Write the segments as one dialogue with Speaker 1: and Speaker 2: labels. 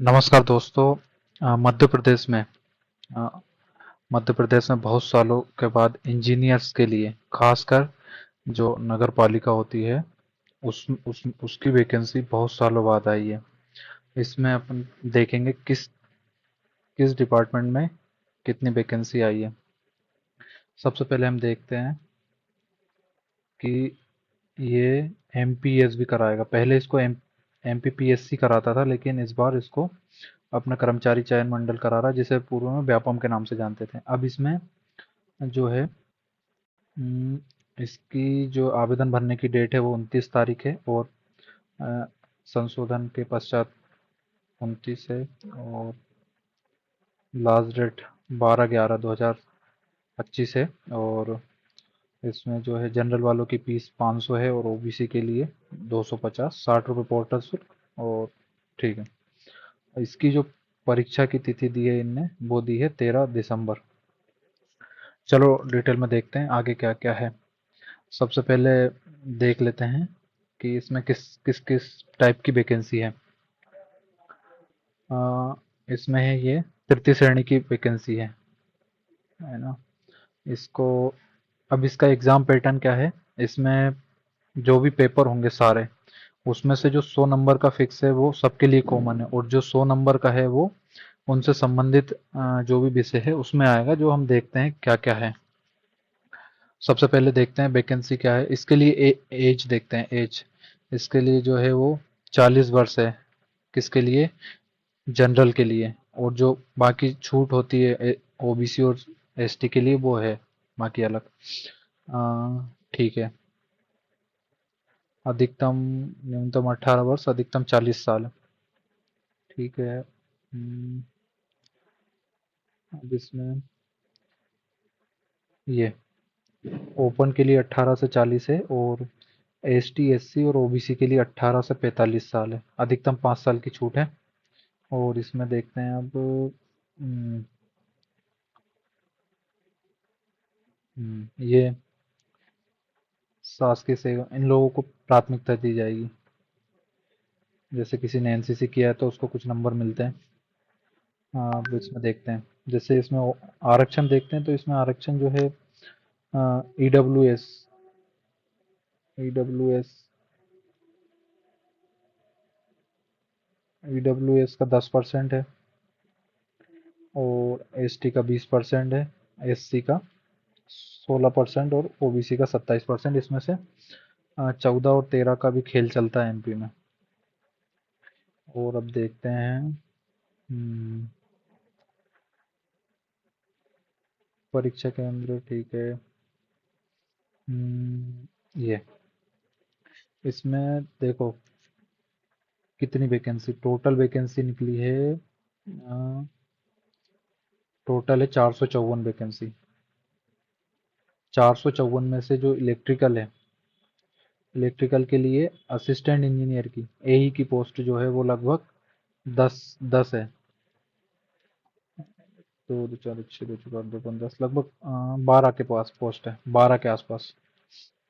Speaker 1: नमस्कार दोस्तों। मध्य प्रदेश में अ, मध्य प्रदेश में बहुत सालों के बाद इंजीनियर्स के लिए खासकर जो नगर पालिका होती है उसकी वैकेंसी बहुत सालों बाद आई है। इसमें अपन देखेंगे किस किस डिपार्टमेंट में कितनी वैकेंसी आई है। सबसे पहले हम देखते हैं कि ये एमपीएस भी कराएगा। पहले इसको एमपीपीएससी कराता था, लेकिन इस बार इसको अपना कर्मचारी चयन मंडल करा रहा है, जिसे पूर्व में व्यापम के नाम से जानते थे। अब इसमें जो है इसकी जो आवेदन भरने की डेट है वो 29 तारीख है, और अ, संशोधन के पश्चात 29 है, और लास्ट डेट 12/11/2025 है। और इसमें जो है जनरल वालों की फीस 500 है, और ओबीसी के लिए 250, 60 रुपये पोर्टल शुल्क। और ठीक है, इसकी जो परीक्षा की तिथि दी है इनने, वो दी है 13 दिसंबर। चलो डिटेल में देखते हैं आगे क्या क्या है। सबसे पहले देख लेते हैं कि इसमें किस किस किस टाइप की वैकेंसी इसमें है ये तृतीय श्रेणी की वैकेंसी है ना। इसको अब इसका एग्जाम पैटर्न क्या है। इसमें जो भी पेपर होंगे सारे, उसमें से जो 100 नंबर का फिक्स है वो सबके लिए कॉमन है, और जो 100 नंबर का है वो उनसे संबंधित जो भी विषय है उसमें आएगा। जो हम देखते हैं क्या क्या है। सबसे पहले देखते हैं वैकेंसी क्या है। इसके लिए एज देखते हैं। एज इसके लिए जो है वो 40 वर्ष है। किसके लिए? जनरल के लिए। और जो बाकी छूट होती है ओबीसी और एसटी के लिए, वो है बाकी अलग। ठीक है। अधिकतम न्यूनतम 18 वर्ष, अधिकतम 40 साल। ठीक है। अब इसमें ये ओपन के लिए 18 से 40 है, और एसटी एससी और ओबीसी के लिए 18 से 45 साल है। अधिकतम 5 साल की छूट है। और इसमें देखते हैं अब ये शासकीय सेवा, इन लोगों को प्राथमिकता दी जाएगी। जैसे किसी ने एनसीसी किया है तो उसको कुछ नंबर मिलते हैं। अब इसमें देखते हैं, जैसे इसमें आरक्षण देखते हैं, तो इसमें आरक्षण जो है E W S E W S E W S का 10% है, और एसटी का 20% है, एससी का 16% और ओबीसी का 27%। इसमें से 14 और 13 का भी खेल चलता है एमपी में। और अब देखते हैं हम्म, परीक्षा केंद्र। ठीक है। ये इसमें देखो कितनी वैकेंसी, टोटल वैकेंसी निकली है। टोटल है 454 वैकेंसी। 454 में से जो इलेक्ट्रिकल है, इलेक्ट्रिकल के लिए असिस्टेंट इंजीनियर की एई की पोस्ट जो है वो लगभग 10 है। दो दो चार छः दो चार दो 15, लगभग 12 के पास पोस्ट है, 12 के आसपास।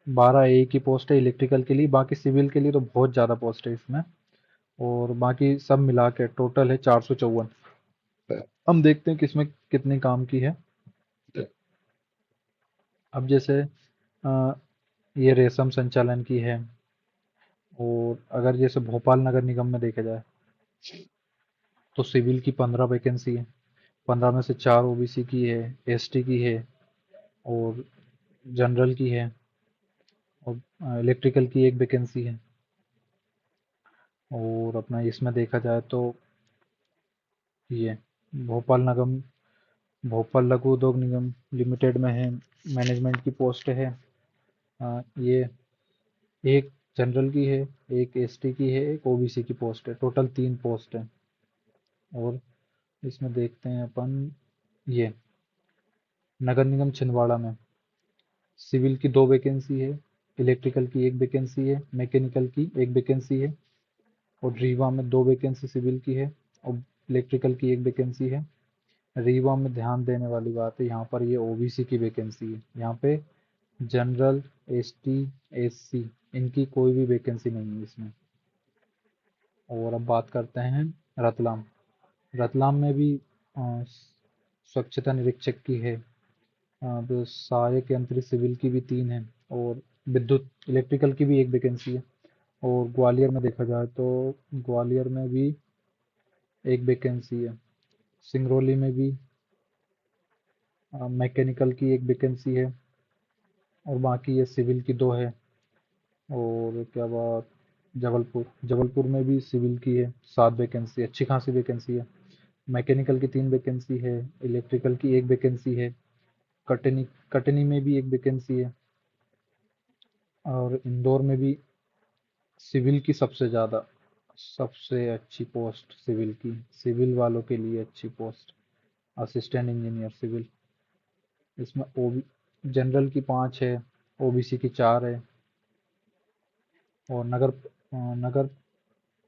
Speaker 1: 12 ए की पोस्ट है इलेक्ट्रिकल के लिए। बाकी सिविल के लिए तो बहुत ज़्यादा पोस्ट है इसमें। और बाकी सब मिला के टोटल है 454। हम देखते हैं किसमें कितने काम की है। अब जैसे ये रेशम संचालन की है। और अगर जैसे भोपाल नगर निगम में देखा जाए, तो सिविल की 15 वैकेंसी है। 15 में से 4 ओबीसी की है, एसटी की है, और जनरल की है, और इलेक्ट्रिकल की 1 वैकेंसी है। और अपना इसमें देखा जाए तो ये भोपाल नगम भोपाल लघु उद्योग निगम लिमिटेड में है, मैनेजमेंट की पोस्ट है। ये एक जनरल की है, एक एसटी की है, एक ओबीसी की पोस्ट है। टोटल 3 पोस्ट है। और इसमें देखते हैं अपन ये नगर निगम छिंदवाड़ा में सिविल की 2 वैकेंसी है, इलेक्ट्रिकल की 1 वैकेंसी है, मैकेनिकल की 1 वैकेंसी है, और रीवा में 2 वैकेंसी सिविल की है, और इलेक्ट्रिकल की 1 वैकेंसी है। रीवा में ध्यान देने वाली बात है, यहाँ पर ये ओबीसी की वैकेंसी है। यहाँ पे जनरल, एसटी, एससी इनकी कोई भी वैकेंसी नहीं है इसमें। और अब बात करते हैं रतलाम। रतलाम में भी स्वच्छता निरीक्षक की है। तो सहायक यंत्री सिविल की भी 3 है, और विद्युत इलेक्ट्रिकल की भी एक वैकेंसी है। और ग्वालियर में देखा जाए तो ग्वालियर में भी एक वैकेंसी है। सिंगरौली में भी मैकेनिकल की एक वैकेंसी है, और बाकी ये सिविल की 2 है। और क्या बात, जबलपुर जबलपुर में भी सिविल की है 7 वैकेंसी, अच्छी खासी वैकेंसी है। मैकेनिकल की 3 वैकेंसी है, इलेक्ट्रिकल की एक वैकेंसी है। कटनी कटनी में भी एक वैकेंसी है, और इंदौर में भी सिविल की सबसे ज़्यादा, सबसे अच्छी पोस्ट सिविल की, सिविल वालों के लिए अच्छी पोस्ट असिस्टेंट इंजीनियर सिविल। इसमें ओबी जनरल की 5 है, ओबीसी की 4 है। और नगर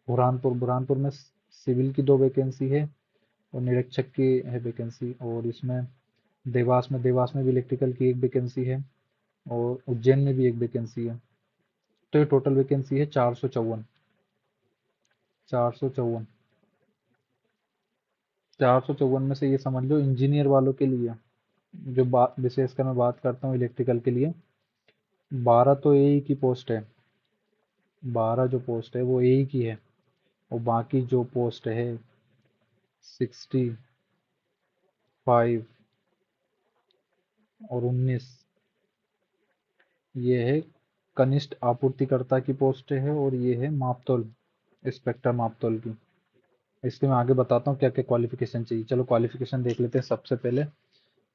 Speaker 1: बुरहानपुर बुरहानपुर में सिविल की 2 वैकेंसी है, और निरीक्षक की है वैकेंसी। और इसमें देवास में भी इलेक्ट्रिकल की एक वैकेंसी है, और उज्जैन में भी एक वैकेंसी है। तो ये टोटल वैकेंसी है 454। 454 454 में से ये समझ लो इंजीनियर वालों के लिए, जो बात विशेषकर मैं बात करता हूँ इलेक्ट्रिकल के लिए, 12 तो एई की पोस्ट है। 12 जो पोस्ट है वो एई की है, और बाकी जो पोस्ट है 65 और 19, ये है कनिष्ठ आपूर्तिकर्ता की पोस्ट है, और ये है मापतौल इंस्पेक्टर मापतौल की। इसके मैं आगे बताता हूँ क्या क्या क्वालिफिकेशन चाहिए। चलो क्वालिफिकेशन देख लेते हैं सबसे पहले।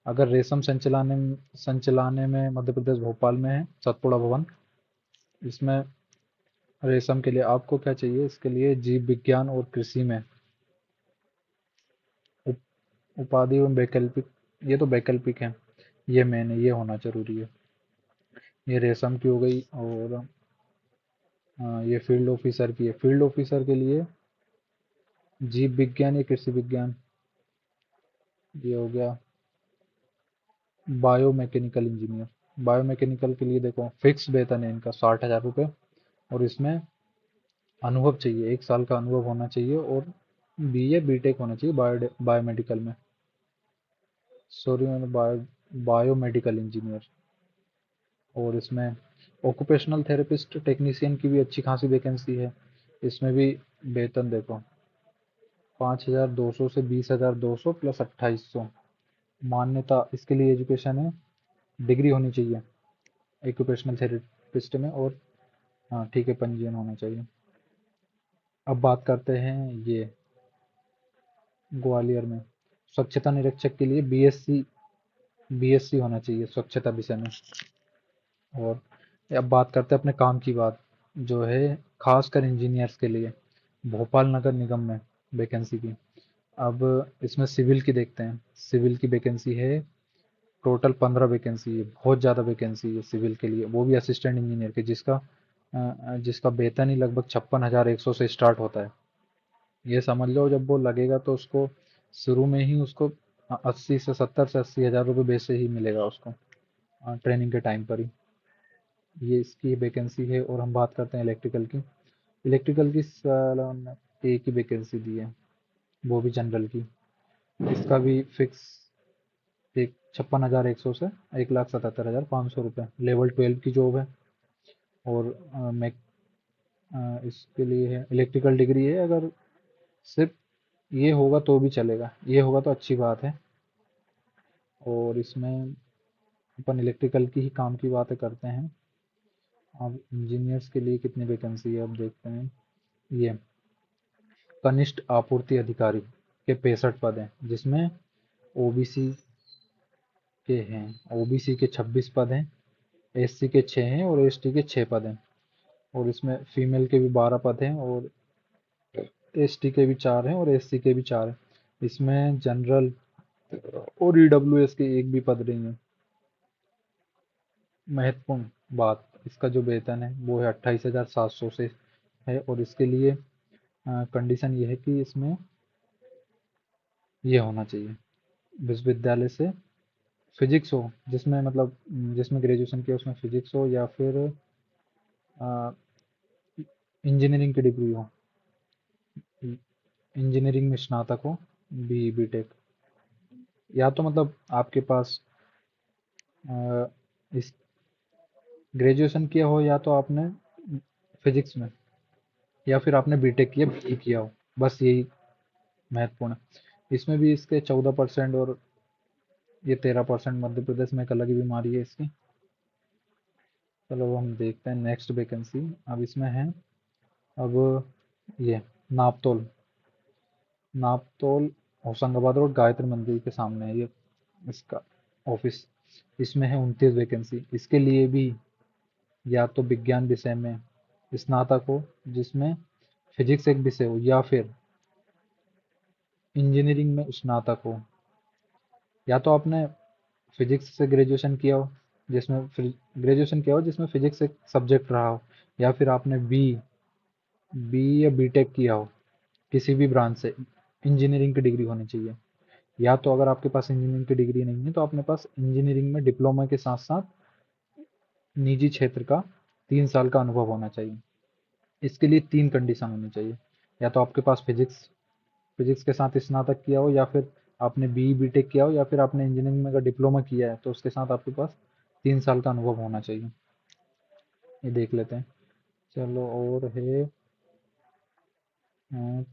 Speaker 1: अगर रेशम संचलाने में मध्य प्रदेश भोपाल में है सतपुड़ा भवन। इसमें रेशम के लिए आपको क्या चाहिए, इसके लिए जीव विज्ञान और कृषि में उपाधि एवं वैकल्पिक, ये तो वैकल्पिक है, ये मेन है, ये होना जरूरी है। ये रेशम की हो गई। और ये फील्ड ऑफिसर की है। फील्ड ऑफिसर के लिए जीव विज्ञान या कृषि विज्ञान, ये हो गया। बायोमैकेनिकल इंजीनियर, बायोमैकेनिकल के लिए देखो फिक्स वेतन है इनका 60,000 रुपये। और इसमें अनुभव चाहिए, 1 साल का अनुभव होना चाहिए, और बीए बीटेक होना चाहिए बायोमेडिकल में। सॉरी मैंने बायोमेडिकल इंजीनियर। और इसमें ऑक्यूपेशनल थेरेपिस्ट टेक्नीशियन की भी अच्छी खासी वैकेंसी है। इसमें भी वेतन देखो 5,200 से 20,200 प्लस 2,800। मान्यता इसके लिए एजुकेशन है, डिग्री होनी चाहिए ऑक्यूपेशनल थेरेपिस्ट में, और हाँ ठीक है, पंजीयन होना चाहिए। अब बात करते हैं ये ग्वालियर में स्वच्छता निरीक्षक के लिए बीएससी होना चाहिए स्वच्छता विषय में। और अब बात करते हैं अपने काम की बात, जो है खासकर इंजीनियर्स के लिए भोपाल नगर निगम में वैकेंसी की। अब इसमें सिविल की देखते हैं। सिविल की वैकेंसी है टोटल 15 वैकेंसी है, बहुत ज़्यादा वैकेंसी है सिविल के लिए, वो भी असिस्टेंट इंजीनियर के, जिसका वेतन ही लगभग 56,100 से स्टार्ट होता है। ये समझ लो जब वो लगेगा तो उसको शुरू में ही उसको 80 से 80 हज़ार रुपये बेस से ही मिलेगा उसको, ट्रेनिंग के टाइम पर ही। ये इसकी वैकेंसी है। और हम बात करते हैं इलेक्ट्रिकल की। इलेक्ट्रिकल की साला ने एक ही वैकेंसी दी है, वो भी जनरल की। इसका भी फिक्स एक 56,100 से 1,77,500 रुपये, लेवल 12 की जॉब है। और मैं इसके लिए है इलेक्ट्रिकल डिग्री है, अगर सिर्फ ये होगा तो भी चलेगा, ये होगा तो अच्छी बात है। और इसमें अपन इलेक्ट्रिकल की ही काम की बातें करते हैं। अब इंजीनियर्स के लिए कितनी वैकेंसी है अब देखते हैं। ये कनिष्ठ आपूर्ति अधिकारी के 65 पद हैं, जिसमें ओबीसी के हैं, ओबीसी के 26 पद हैं, एससी के 6 हैं, और एसटी के 6 पद हैं। और इसमें फीमेल के भी 12 पद हैं, और एसटी के भी 4 हैं, और एससी के भी 4 हैं। इसमें जनरल और ईडब्ल्यूएस के एक भी पद नहीं है। महत्वपूर्ण बात, इसका जो वेतन है वो है 28,700 से है। और इसके लिए कंडीशन ये है कि इसमें ये होना चाहिए विश्वविद्यालय से फिजिक्स हो, जिसमें मतलब जिसमें ग्रेजुएशन किया उसमें फिजिक्स हो, या फिर इंजीनियरिंग की डिग्री हो, इंजीनियरिंग में स्नातक हो, बीटेक, या तो मतलब आपके पास अ, इस ग्रेजुएशन किया हो, या तो आपने फिजिक्स में, या फिर आपने बीटेक किया, बीई किया हो, बस यही महत्वपूर्ण है। इसमें भी इसके 14% और ये 13%। मध्य प्रदेश में एक अलग ही बीमारी है इसकी। चलो वो हम देखते हैं नेक्स्ट वैकेंसी। अब इसमें है, अब ये नापतोल, नापतोल होशंगाबाद रोड गायत्री मंदिर के सामने है ये इसका ऑफिस। इसमें है 29 वैकेंसी। इसके लिए भी या तो विज्ञान विषय में स्नातक हो जिसमें फिजिक्स एक विषय हो, या फिर इंजीनियरिंग में स्नातक हो, या तो आपने फिजिक्स से ग्रेजुएशन किया हो जिसमें ग्रेजुएशन किया हो जिसमें फिजिक्स एक सब्जेक्ट रहा हो, या फिर आपने बी बी या बीटेक किया हो किसी भी ब्रांच से। इंजीनियरिंग की डिग्री होनी चाहिए। या तो अगर आपके पास इंजीनियरिंग की डिग्री नहीं है तो अपने पास इंजीनियरिंग में डिप्लोमा के साथ साथ निजी क्षेत्र का 3 साल का अनुभव होना चाहिए। इसके लिए 3 कंडीशन होनी चाहिए। या तो आपके पास फिजिक्स फिजिक्स के साथ स्नातक किया हो, या फिर आपने बीई बीटेक किया हो, या फिर आपने इंजीनियरिंग में अगर डिप्लोमा किया है तो उसके साथ आपके पास 3 साल का अनुभव होना चाहिए। ये देख लेते हैं। चलो और है अ,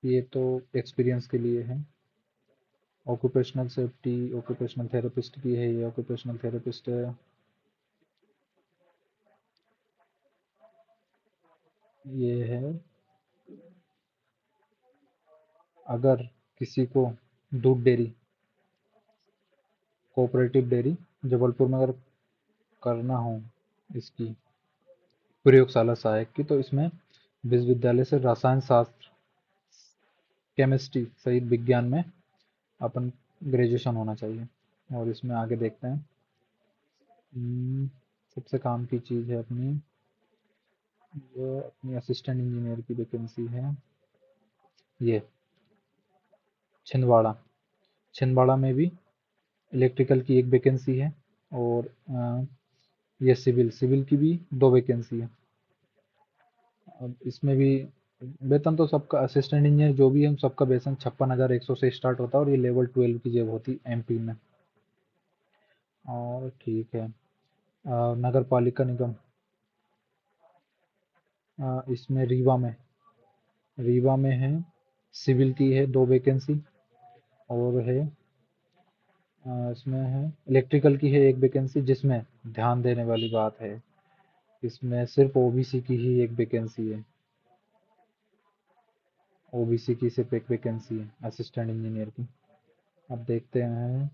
Speaker 1: ये तो एक्सपीरियंस के लिए है। ऑक्यूपेशनल सेफ्टी ऑक्यूपेशनल थेरेपिस्ट की है, ये ऑक्यूपेशनल थेरेपिस्ट है। ये है, अगर किसी को दूध डेयरी, कोऑपरेटिव डेयरी जबलपुर में अगर करना हो इसकी प्रयोगशाला सहायक की, तो इसमें विश्वविद्यालय से रसायन शास्त्र, केमिस्ट्री सहित विज्ञान में अपन ग्रेजुएशन होना चाहिए। और इसमें आगे देखते हैं। हम्म, सबसे काम की चीज़ है अपनी, जो अपनी असिस्टेंट इंजीनियर की वैकेंसी है, ये छिंदवाड़ा। छिंदवाड़ा में भी इलेक्ट्रिकल की एक वैकेंसी है, और ये सिविल सिविल की भी 2 वैकेंसी है। अब इसमें भी वेतन तो सबका, असिस्टेंट इंजीनियर जो भी है उन सबका वेतन 56,100 से स्टार्ट होता है, और ये लेवल 12 की जॉब होती है एमपी में। और ठीक है, नगर पालिका निगम, इसमें रीवा में है, सिविल की है 2 वैकेंसी। और है इसमें है इलेक्ट्रिकल की है 1 वैकेंसी, जिसमें ध्यान देने वाली बात है, इसमें सिर्फ ओबीसी की ही 1 वैकेंसी है। ओबीसी की सिर्फ 1 वैकेंसी है असिस्टेंट इंजीनियर की। अब देखते हैं।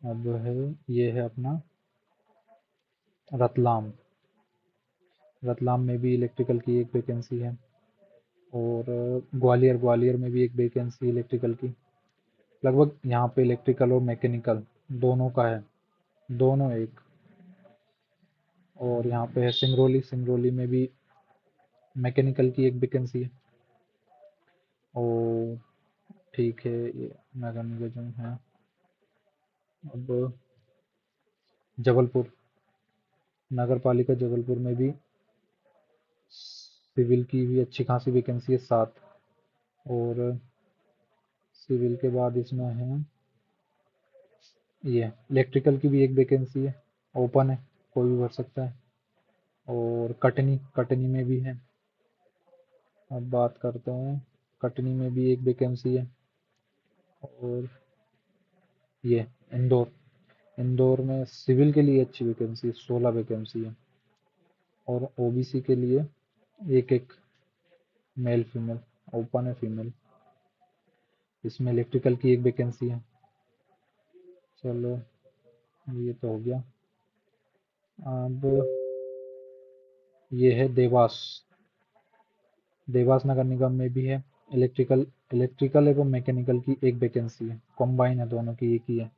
Speaker 1: अब है, ये है अपना रतलाम। रतलाम में भी इलेक्ट्रिकल की 1 वैकेंसी है। और ग्वालियर में भी 1 वैकेंसी इलेक्ट्रिकल की। लगभग यहाँ पे इलेक्ट्रिकल और मैकेनिकल दोनों का है, दोनों एक। और यहाँ पे है सिंगरौली में भी मैकेनिकल की 1 वैकेंसी है। और ठीक है, ये नगर निगम है। अब जबलपुर, नगर पालिका जबलपुर में भी सिविल की भी अच्छी खासी वैकेंसी है, 7। और सिविल के बाद इसमें है, ये इलेक्ट्रिकल की भी 1 वैकेंसी है, ओपन है, कोई भी भर सकता है। और कटनी में भी है। अब बात करते हैं, कटनी में भी 1 वैकेंसी है। और ये इंदौर, इंदौर में सिविल के लिए अच्छी वैकेंसी, 16 वैकेंसी है। और ओबीसी के लिए एक एक, मेल फीमेल, ओपन है फीमेल। इसमें इलेक्ट्रिकल की 1 वैकेंसी है। चलो ये तो हो गया। अब ये है देवास, देवास नगर निगम में भी है इलेक्ट्रिकल एवं मैकेनिकल की 1 वैकेंसी है, कॉम्बाइन है, दोनों की एक ही है।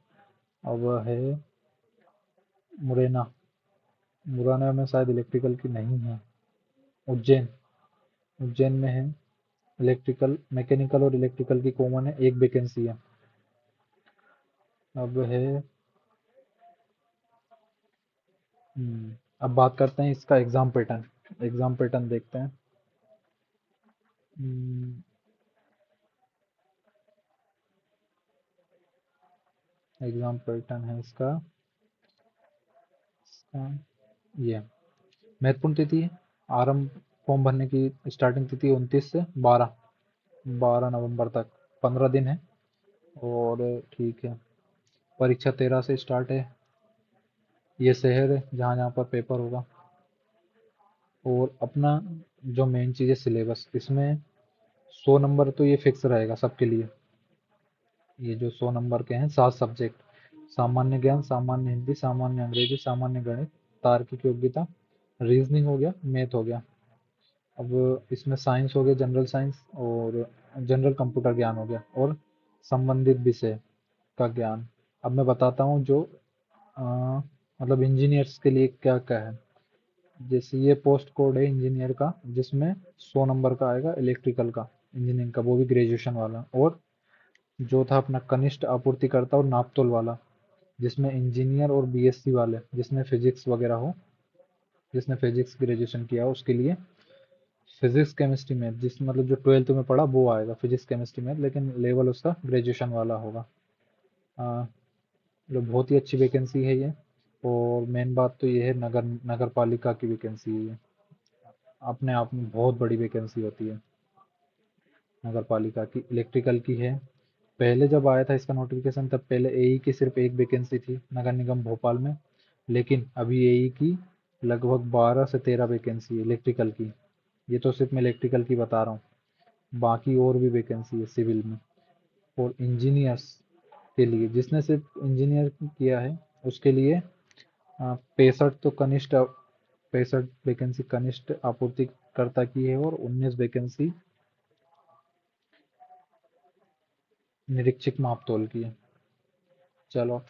Speaker 1: अब है मुरैना, मुरैना में शायद इलेक्ट्रिकल की नहीं है। उज्जैन, उज्जैन में है इलेक्ट्रिकल, मैकेनिकल और इलेक्ट्रिकल की कॉमन है, 1 वैकेंसी है। अब है अब बात करते हैं इसका एग्जाम पैटर्न। एग्जाम पैटर्न देखते हैं। हम्म, एग्जाम पैटर्न है इसका ये महत्वपूर्ण तिथि है। आरंभ फॉर्म भरने की स्टार्टिंग तिथि 29 से 12 नवंबर तक 15 दिन है। और ठीक है, परीक्षा 13 से स्टार्ट है। ये शहर है जहाँ जहाँ पर पेपर होगा। और अपना जो मेन चीज़ है सिलेबस, इसमें 100 नंबर तो ये फिक्स रहेगा सबके लिए। ये जो 100 नंबर के हैं 7 सब्जेक्ट, सामान्य ज्ञान, सामान्य हिंदी, सामान्य अंग्रेजी, सामान्य गणित, तार्किक योग्यता, रीजनिंग हो गया, मैथ हो गया। अब इसमें साइंस हो गया, जनरल साइंस और जनरल कंप्यूटर ज्ञान हो गया, और संबंधित विषय का ज्ञान। अब मैं बताता हूँ जो अ, मतलब इंजीनियर्स के लिए क्या क्या है। जैसे ये पोस्ट कोड है इंजीनियर का, जिसमें 100 नंबर का आएगा इलेक्ट्रिकल का, इंजीनियरिंग का, वो भी ग्रेजुएशन वाला। और जो था अपना कनिष्ठ आपूर्तिकर्ता और नापतोल वाला, जिसमें इंजीनियर और बीएससी वाले, जिसने फिजिक्स वगैरह हो, जिसने फिजिक्स ग्रेजुएशन किया हो, उसके लिए फिजिक्स केमिस्ट्री मैथ, जिस मतलब जो 12th में पढ़ा वो आएगा फिजिक्स केमिस्ट्री मैथ, लेकिन लेवल उसका ग्रेजुएशन वाला होगा। मतलब बहुत ही अच्छी वैकेंसी है ये। और मेन बात तो ये है, नगर नगर पालिका की वैकेंसी है ये। अपने आप में बहुत बड़ी वैकेंसी होती है नगर पालिका की, इलेक्ट्रिकल की है। पहले जब आया था इसका नोटिफिकेशन, तब पहले एई की सिर्फ एक वैकेंसी थी नगर निगम भोपाल में। लेकिन अभी एई की लगभग 12 से 13 वैकेंसी है इलेक्ट्रिकल की। ये तो सिर्फ मैं इलेक्ट्रिकल की बता रहा हूँ, बाकी और भी वैकेंसी है सिविल में। और इंजीनियर्स के लिए, जिसने सिर्फ इंजीनियर किया है उसके लिए 65 वैकेंसी कनिष्ठ आपूर्तिकर्ता की है, और 19 वैकेंसी निरीक्षक मापतौल की है। चलो।